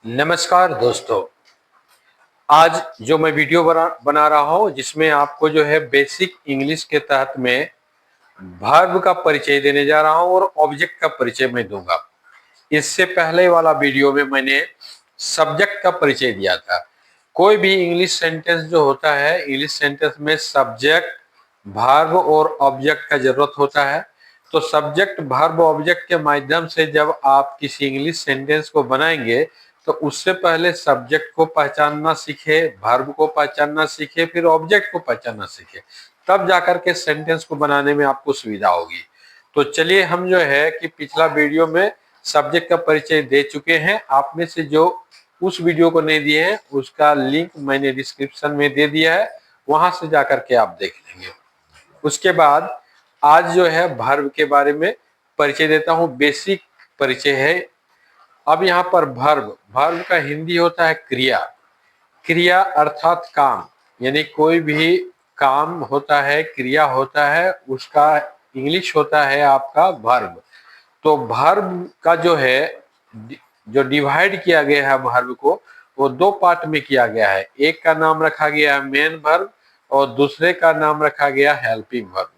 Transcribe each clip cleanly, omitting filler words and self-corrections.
नमस्कार दोस्तों। आज जो मैं वीडियो बना रहा हूँ जिसमें आपको जो है बेसिक इंग्लिश के तहत में वर्ब का परिचय देने जा रहा हूँ और ऑब्जेक्ट का परिचय मैं दूंगा। इससे पहले वाला वीडियो में मैंने सब्जेक्ट का परिचय दिया था। कोई भी इंग्लिश सेंटेंस जो होता है, इंग्लिश सेंटेंस में सब्जेक्ट, वर्ब और ऑब्जेक्ट का जरूरत होता है। तो सब्जेक्ट, वर्ब, ऑब्जेक्ट के माध्यम से जब आप किसी इंग्लिश सेंटेंस को बनाएंगे तो उससे पहले सब्जेक्ट को पहचानना सीखे, वर्ब को पहचानना सीखे, फिर ऑब्जेक्ट को पहचानना सीखे, तब जाकर के सेंटेंस को बनाने में आपको सुविधा होगी। तो चलिए, हम जो है कि पिछला वीडियो में सब्जेक्ट का परिचय दे चुके हैं। आप में से जो उस वीडियो को नहीं दिए हैं उसका लिंक मैंने डिस्क्रिप्शन में दे दिया है, वहां से जाकर के आप देख लेंगे। उसके बाद आज जो है वर्ब के बारे में परिचय देता हूं, बेसिक परिचय है। अब यहाँ पर वर्ब, वर्ब का हिंदी होता है क्रिया। क्रिया अर्थात काम, यानी कोई भी काम होता है, क्रिया होता है, उसका इंग्लिश होता है आपका वर्ब। तो वर्ब का जो है, जो डिवाइड किया गया है वर्ब को, वो दो पार्ट में किया गया है। एक का नाम रखा गया है मेन वर्ब और दूसरे का नाम रखा गया हेल्पिंग वर्ब।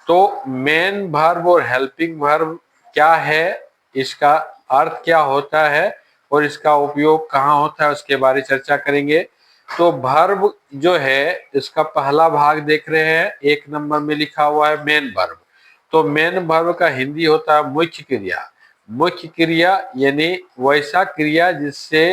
तो मेन वर्ब और हेल्पिंग वर्ब क्या है, इसका अर्थ क्या होता है और इसका उपयोग कहाँ होता है, उसके बारे में चर्चा करेंगे। तो वर्ब जो है, इसका पहला भाग देख रहे हैं, एक नंबर में लिखा हुआ है मेन वर्ब। तो मेन वर्ब का हिंदी होता है मुख्य क्रिया। मुख्य क्रिया यानी वैसा क्रिया जिससे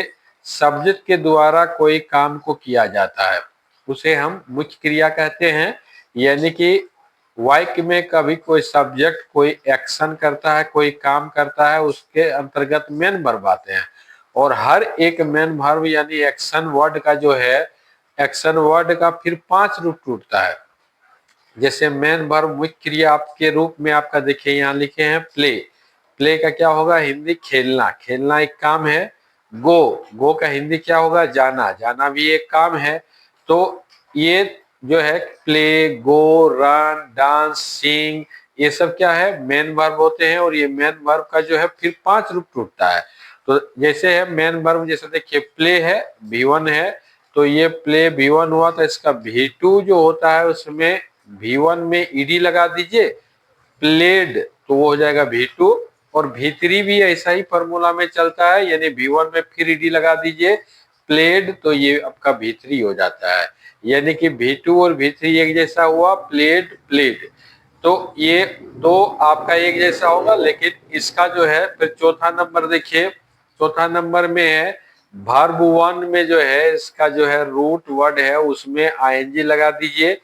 सब्जेक्ट के द्वारा कोई काम को किया जाता है, उसे हम मुख्य क्रिया कहते हैं। यानी कि वाक्य में कभी कोई सब्जेक्ट कोई एक्शन करता है, कोई काम करता है, उसके अंतर्गत मेन वर्ब आते हैं। और हर एक मेन वर्ब यानी एक्शन वर्ड का जो है, एक्शन वर्ड का फिर 5 रूप टूटता है। जैसे मेन वर्ब मुख्य क्रिया आपके रूप में आपका देखिए यहाँ लिखे हैं प्ले। प्ले का क्या होगा हिंदी, खेलना। खेलना एक काम है। गो, गो का हिंदी क्या होगा, जाना। जाना भी एक काम है। तो ये जो है प्ले, गो, रन, डांस, सिंग, ये सब क्या है, मेन वर्ब होते हैं। और ये मेन वर्ब का जो है फिर 5 रूप टूटता है। तो जैसे है मेन वर्ब, जैसे देखिए प्ले है, V1 है, तो ये प्ले V1 हुआ। तो इसका V2 जो होता है उसमें V1 में ईडी लगा दीजिए, प्लेड, तो वो हो जाएगा V2। और V3 भी ऐसा ही फॉर्मूला में चलता है, यानी V1 में फिर ईडी लगा दीजिए, प्लेड, तो ये आपका V3 हो जाता है। यानी कि V2 और V3 एक जैसा हुआ, प्लेड, प्लेड। तो ये दो आपका एक जैसा होगा। लेकिन इसका जो है फिर चौथा नंबर देखिए, चौथा नंबर में है वर्ब 1 में जो है, इसका जो है रूट वर्ड है उसमें आईएनजी लगा दीजिए,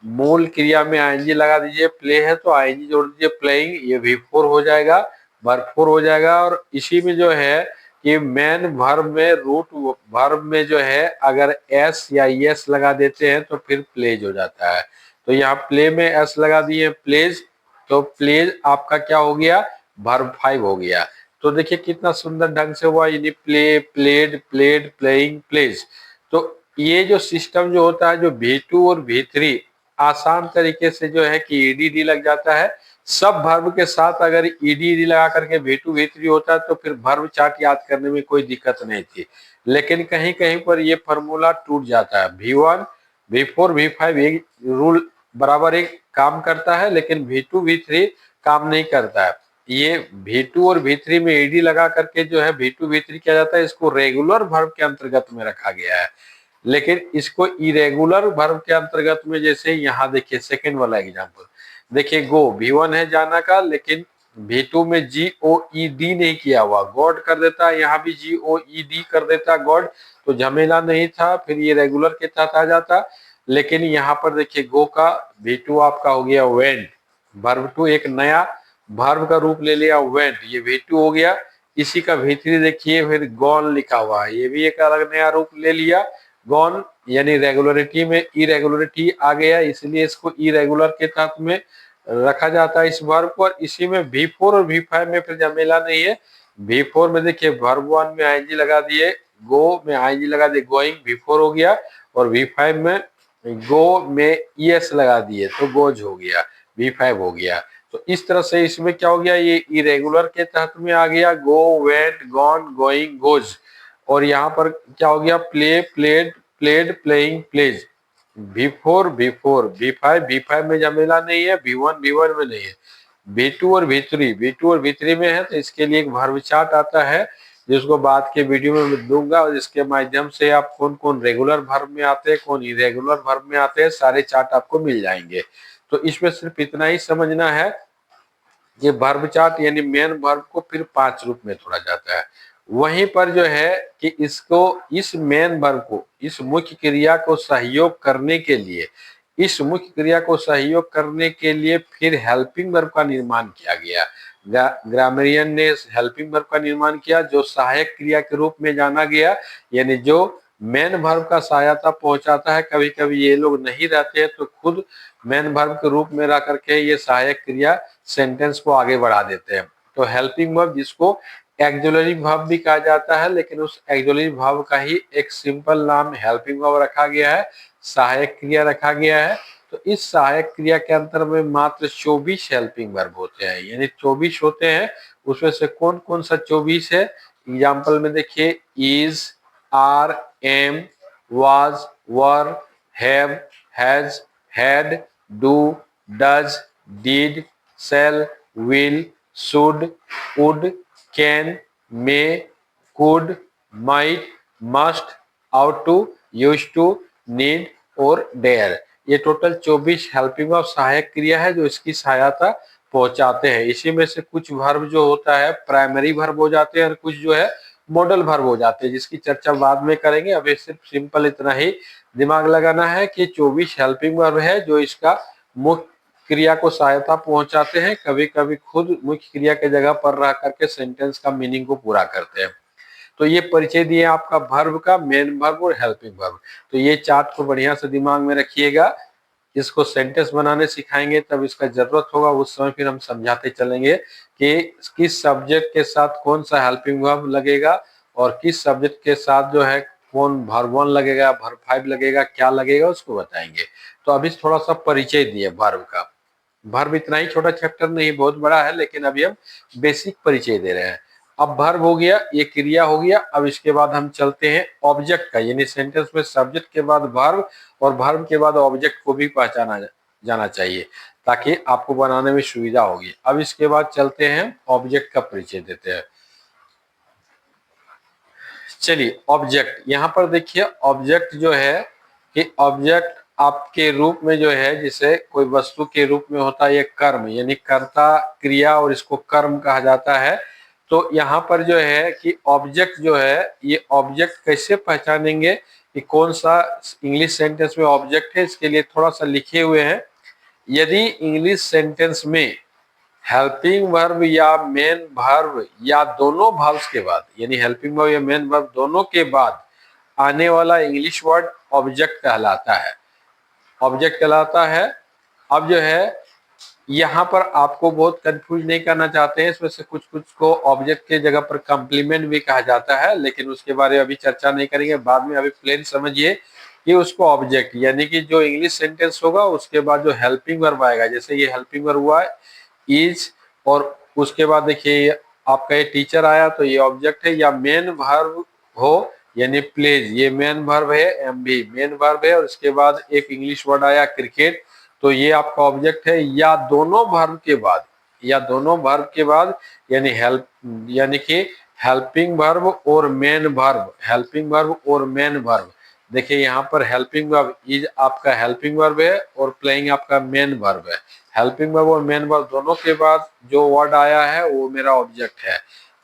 मूल क्रिया में आईएनजी लगा दीजिए। प्ले है तो आईएनजी जोड़ दीजिए, प्लेइंग, ये V4 हो जाएगा, वर्ब 4 हो जाएगा। और इसी में जो है कि मेन वर्ब में रूट वर्ब में जो है अगर एस या एस लगा देते हैं तो फिर प्लेज हो जाता है। तो यहाँ प्ले में एस लगा दिए, प्लेज, तो प्लेज आपका क्या हो गया, वर्ब 5 हो गया। तो देखिए कितना सुंदर ढंग से हुआ, यानी play, played, played, playing, plays. तो ये जो सिस्टम जो होता है, जो V2 और V3 आसान तरीके से जो है कि ईडीडी लग जाता है। सब वर्ब के साथ अगर ईडीडी लगा करके V2 V3 होता है तो फिर वर्ब चार्ट याद करने में कोई दिक्कत नहीं थी। लेकिन कहीं कहीं पर ये फॉर्मूला टूट जाता है। V1, V4, V5 एक रूल बराबर एक काम करता है, लेकिन V2 V3 काम नहीं करता है। ये V2 और V3 में ईडी लगा करके जो है V2 V3 किया जाता है, इसको रेगुलर वर्ब के अंतर्गत में रखा गया है। लेकिन इसको इरेगुलर वर्ब के अंतर्गत में, जैसे यहाँ देखिए सेकंड वाला एग्जांपल देखिए, गो V1 है जाना का, लेकिन V2 में GOED नहीं किया हुआ, गॉड कर देता है, यहाँ भी GOED कर देता गॉड, तो झमेला नहीं था, फिर ये रेगुलर के तहत आ जाता। लेकिन यहाँ पर देखिए गो का V2 आपका हो गया वेंट, वर्ब 2 एक नया वर्ब का रूप ले लिया वेंट, ये V2 हो गया। इसी का V3 देखिए फिर गॉन लिखा हुआ है, ये भी एक अलग नया रूप ले लिया, गॉन, यानी रेगुलरिटी में इरेगुलरिटी आ गया, इसलिए इसको इरेगुलर के तहत में रखा जाता है इस वर्ब को। और इसी में V4 और V5 में फिर झमेला नहीं है। V4 में देखिए वर्ब 1 में आईएनजी लगा दिए, गो में आईएनजी लगा दिए, गोइंग, V4 हो गया। और V5 में गो में ES लगा दिए तो गोज हो गया, V5 हो गया। तो इस तरह से इसमें क्या हो गया, ये इरेगुलर के तहत में आ गया, go, went, gone, going, goes. और यहाँ पर क्या हो गया, play, played, played, playing, plays. V4 V5 में झमेला नहीं है, V1 में नहीं है, V2 और V3 में है। तो इसके लिए एक वर्ब चार्ट आता है जिसको बाद के वीडियो में मैं दूंगा, और इसके माध्यम से आप कौन कौन रेगुलर वर्ब में आते हैं, कौन इरेगुलर वर्ब में आते हैं, सारे चार्ट आपको मिल जाएंगे। तो इसमें सिर्फ इतना ही समझना है, ये वर्ब चार्ट यानी मेन वर्ब को फिर 5 रूप में तोड़ा जाता है। वहीं पर जो है कि इसको, इस मेन वर्ब को, इस मुख्य क्रिया को सहयोग करने के लिए, इस मुख्य क्रिया को सहयोग करने के लिए फिर हेल्पिंग वर्ब का निर्माण किया गया। ग्रामरियन ने हेल्पिंग वर्ब का निर्माण किया जो सहायक क्रिया के रूप में जाना गया, यानी जो मेन वर्ब का सहायता पहुंचाता है। कभी कभी ये लोग नहीं रहते हैं तो खुद मेन वर्ब के रूप में रह करके ये सहायक क्रिया सेंटेंस को आगे बढ़ा देते हैं। तो हेल्पिंग वर्ब, जिसको एक्सिलरी वर्ब भी कहा जाता है, लेकिन उस एक्सिलरी वर्ब का ही एक सिंपल नाम हेल्पिंग वर्ब रखा गया है, सहायक क्रिया रखा गया है। तो इस सहायक क्रिया के अंतर में मात्र 24 हेल्पिंग वर्ब होते हैं, यानी 24 होते हैं। उसमें से कौन कौन सा 24 है, एग्जाम्पल में देखिए, is, are, am, was, were, have, has, had, do, does, did, shall, will, should, would, can, may, could, might, must, ought to, used to, need और dare। ये टोटल 24 हेल्पिंग ऑफ सहायक क्रिया है जो इसकी सहायता पहुंचाते हैं। इसी में से कुछ वर्ब जो होता है प्राइमरी वर्ब हो जाते हैं और कुछ जो है मॉडल वर्ब हो जाते हैं, जिसकी चर्चा बाद में करेंगे। अभी सिर्फ सिंपल इतना ही दिमाग लगाना है कि 24 हेल्पिंग वर्ब है जो इसका मुख्य क्रिया को सहायता पहुंचाते हैं, कभी कभी खुद मुख्य क्रिया के जगह पर रह करके सेंटेंस का मीनिंग को पूरा करते हैं। तो ये परिचय दिए आपका वर्ब का, मेन वर्ब और हेल्पिंग वर्ब। तो ये चार्ट को बढ़िया से दिमाग में रखिएगा। इसको सेंटेंस बनाने सिखाएंगे तब इसका जरूरत होगा, उस समय फिर हम समझाते चलेंगे कि किस सब्जेक्ट के साथ कौन सा हेल्पिंग वर्ब लगेगा और किस सब्जेक्ट के साथ जो है कौन वर्ब 1 लगेगा, वर्ब 5 लगेगा, क्या लगेगा उसको बताएंगे। तो अभी थोड़ा सा परिचय दिए वर्ब का। वर्ब इतना ही छोटा चैप्टर नहीं, बहुत बड़ा है, लेकिन अभी हम बेसिक परिचय दे रहे हैं। अब वर्ब हो गया, ये क्रिया हो गया। अब इसके बाद हम चलते हैं ऑब्जेक्ट का, यानी सेंटेंस में सब्जेक्ट के बाद वर्ब और वर्ब के बाद ऑब्जेक्ट को भी पहचाना जाना चाहिए ताकि आपको बनाने में सुविधा होगी। अब इसके बाद चलते हैं ऑब्जेक्ट का परिचय देते हैं। चलिए ऑब्जेक्ट, यहाँ पर देखिए ऑब्जेक्ट जो है कि ऑब्जेक्ट आपके रूप में जो है, जिसे कोई वस्तु के रूप में होता है ये कर्म, यानी कर्ता क्रिया, और इसको कर्म कहा जाता है। तो यहाँ पर जो है कि ऑब्जेक्ट जो है, ये ऑब्जेक्ट कैसे पहचानेंगे कि कौन सा इंग्लिश सेंटेंस में ऑब्जेक्ट है, इसके लिए थोड़ा सा लिखे हुए हैं। यदि इंग्लिश सेंटेंस में हेल्पिंग वर्ब या मेन वर्ब या दोनों वर्ब्स के बाद, यानी हेल्पिंग वर्ब या मेन वर्ब दोनों के बाद आने वाला इंग्लिश वर्ड ऑब्जेक्ट कहलाता है, ऑब्जेक्ट कहलाता है। अब जो है यहाँ पर आपको बहुत कंफ्यूज नहीं करना चाहते हैं, इसमें से कुछ कुछ को ऑब्जेक्ट के जगह पर कॉम्प्लीमेंट भी कहा जाता है, लेकिन उसके बारे में अभी चर्चा नहीं करेंगे, बाद में। अभी प्लेन समझिए कि उसको ऑब्जेक्ट, यानी कि जो इंग्लिश सेंटेंस होगा उसके बाद जो हेल्पिंग वर्ब आएगा, जैसे ये हेल्पिंग वर्ब हुआ इज, और उसके बाद देखिए आपका ये टीचर आया तो ये ऑब्जेक्ट है। या मेन वर्ब हो यानी प्लेज, ये मेन वर्ब है, एम भी मेन वर्ब है, और उसके बाद एक इंग्लिश वर्ड आया क्रिकेट, तो ये आपका ऑब्जेक्ट है। या दोनों वर्ब के बाद, या दोनों वर्ब के बाद, यानी हेल्प, यानी कि हेल्पिंग वर्ब और मेन वर्ब, हेल्पिंग वर्ब और मेन वर्ब। देखिए यहाँ पर हेल्पिंग वर्ब इज आपका हेल्पिंग वर्ब है और प्लेइंग आपका मेन वर्ब है। हेल्पिंग वर्ब और मेन वर्ब दोनों के बाद जो वर्ड आया है वो मेरा ऑब्जेक्ट है।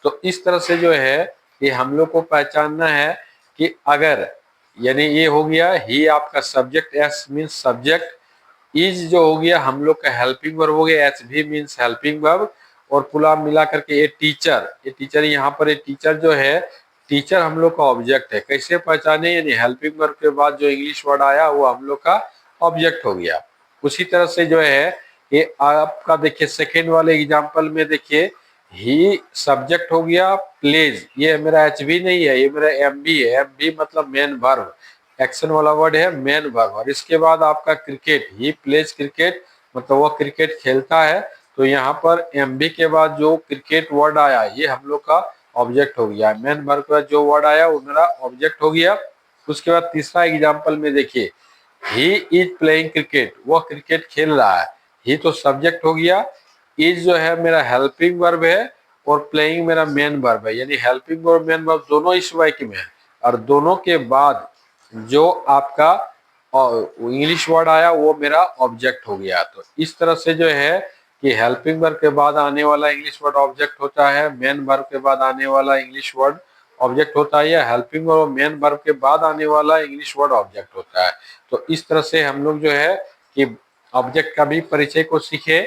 तो इस तरह से जो है ये हम लोग को पहचानना है कि अगर, यानी ये हो गया ही आपका subject, S means subject, is जो हो गया हम लोग का हेल्पिंग वर्ब हो गया, एच भी मीन्स हेल्पिंग वर्ब, और पूरा मिला करके ये टीचर, ये टीचर यहाँ पर ये टीचर जो है, टीचर हम लोग का ऑब्जेक्ट है। कैसे पहचाने, यानी हेल्पिंग वर्ब के बाद जो इंग्लिश वर्ड आया वो हम लोग का ऑब्जेक्ट हो गया। उसी तरह से जो है ये आपका देखिए सेकेंड वाले एग्जाम्पल में देखिए ही सब्जेक्ट हो गया, प्लेज, ये मेरा एच भी नहीं है, ये मेरा एम बी है। एम बी मतलब मेन वर्ब, एक्शन वाला वर्ड है मेन वर्ब। और इसके बाद आपका क्रिकेट, ही प्लेज क्रिकेट, मतलब वो क्रिकेट खेलता है। तो यहाँ पर एम बी के बाद जो क्रिकेट वर्ड आया ये हम लोग का ऑब्जेक्ट हो गया। मेन वर्ब का जो वर्ड आया वो मेरा ऑब्जेक्ट हो गया। उसके बाद तीसरा एग्जाम्पल में देखिए, ही इज प्लेइंग क्रिकेट, वो क्रिकेट खेल रहा है। ही तो सब्जेक्ट हो गया, इज जो है मेरा हेल्पिंग वर्ब है और प्लेइंग मेरा मेन वर्ब है, यानी हेल्पिंग और मेन वर्ब दोनों इस वाक्य में है। और दोनों के बाद जो आपका इंग्लिश वर्ड आया वो मेरा ऑब्जेक्ट हो गया। तो इस तरह से जो है कि हेल्पिंग वर्ब के बाद आने वाला इंग्लिश वर्ड ऑब्जेक्ट होता है, मेन वर्ब के बाद आने वाला इंग्लिश वर्ड ऑब्जेक्ट होता है, या हेल्पिंग और मेन वर्ब के बाद आने वाला इंग्लिश वर्ड ऑब्जेक्ट होता है। तो इस तरह से हम लोग जो है कि ऑब्जेक्ट का भी परिचय को सीखे।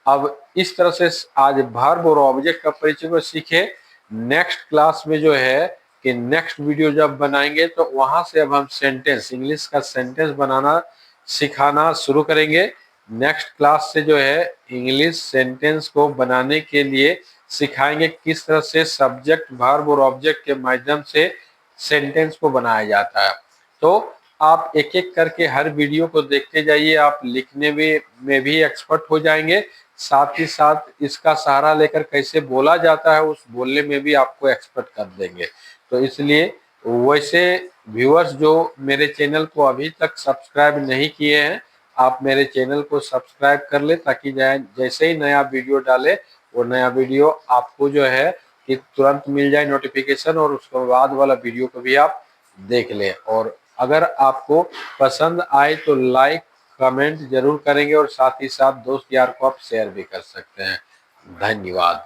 अब इस तरह से आज वर्ब और ऑब्जेक्ट का परिचय को सीखे। नेक्स्ट क्लास में जो है कि नेक्स्ट वीडियो जब बनाएंगे तो वहां से अब हम सेंटेंस, इंग्लिश का सेंटेंस बनाना सिखाना शुरू करेंगे। नेक्स्ट क्लास से जो है इंग्लिश सेंटेंस को बनाने के लिए सिखाएंगे किस तरह से सब्जेक्ट, वर्ब और ऑब्जेक्ट के माध्यम से सेंटेंस को बनाया जाता है। तो आप एक एक करके हर वीडियो को देखते जाइए, आप लिखने में भी एक्सपर्ट हो जाएंगे, साथ ही साथ इसका सहारा लेकर कैसे बोला जाता है उस बोलने में भी आपको एक्सपर्ट कर देंगे। तो इसलिए वैसे व्यूअर्स जो मेरे चैनल को अभी तक सब्सक्राइब नहीं किए हैं, आप मेरे चैनल को सब्सक्राइब कर ले, ताकि जैसे ही नया वीडियो डाले वो नया वीडियो आपको जो है कि तुरंत मिल जाए नोटिफिकेशन, और उसके बाद वाला वीडियो को भी आप देख लें। और अगर आपको पसंद आए तो लाइक कमेंट जरूर करेंगे, और साथ ही साथ दोस्त यार को आप शेयर भी कर सकते हैं। धन्यवाद।